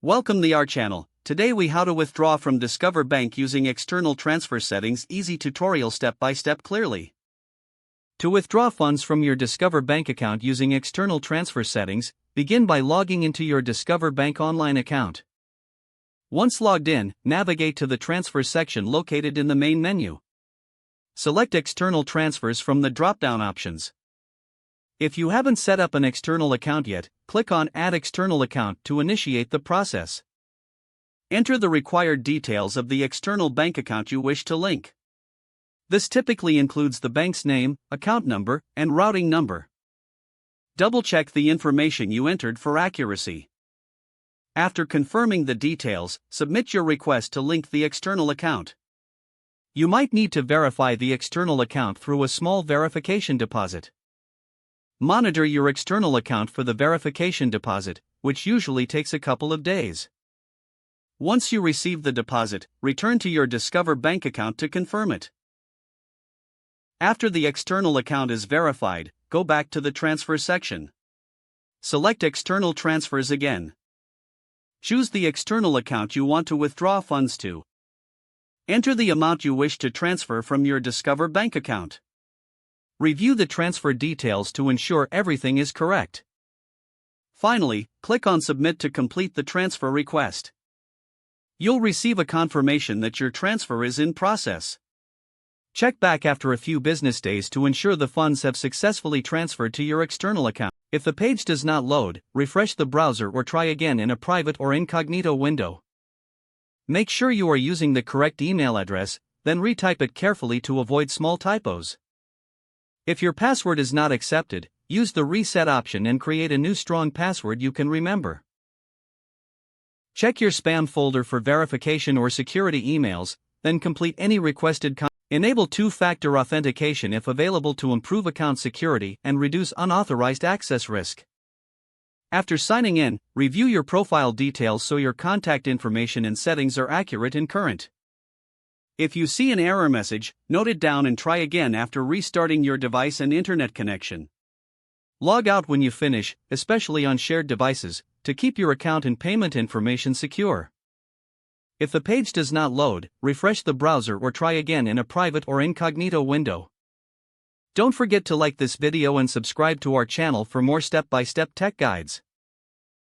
Welcome to our channel. Today we how to withdraw from Discover Bank using external transfer settings. Easy tutorial step by step clearly. To withdraw funds from your Discover Bank account using external transfer settings, begin by logging into your Discover Bank online account. Once logged in, navigate to the transfer section located in the main menu. Select external transfers from the drop-down options. If you haven't set up an external account yet, click on Add External Account to initiate the process. Enter the required details of the external bank account you wish to link. This typically includes the bank's name, account number, and routing number. Double-check the information you entered for accuracy. After confirming the details, submit your request to link the external account. You might need to verify the external account through a small verification deposit. Monitor your external account for the verification deposit, which usually takes a couple of days. Once you receive the deposit, return to your Discover Bank account to confirm it. After the external account is verified, go back to the transfer section. Select External Transfers again. Choose the external account you want to withdraw funds to. Enter the amount you wish to transfer from your Discover Bank account. Review the transfer details to ensure everything is correct. Finally, click on Submit to complete the transfer request. You'll receive a confirmation that your transfer is in process. Check back after a few business days to ensure the funds have successfully transferred to your external account. If the page does not load, refresh the browser or try again in a private or incognito window. Make sure you are using the correct email address, then retype it carefully to avoid small typos. If your password is not accepted, use the reset option and create a new strong password you can remember. Check your spam folder for verification or security emails, then complete any requested content. Enable two-factor authentication if available to improve account security and reduce unauthorized access risk. After signing in, review your profile details so your contact information and settings are accurate and current. If you see an error message, note it down and try again after restarting your device and internet connection. Log out when you finish, especially on shared devices, to keep your account and payment information secure. If the page does not load, refresh the browser or try again in a private or incognito window. Don't forget to like this video and subscribe to our channel for more step-by-step tech guides.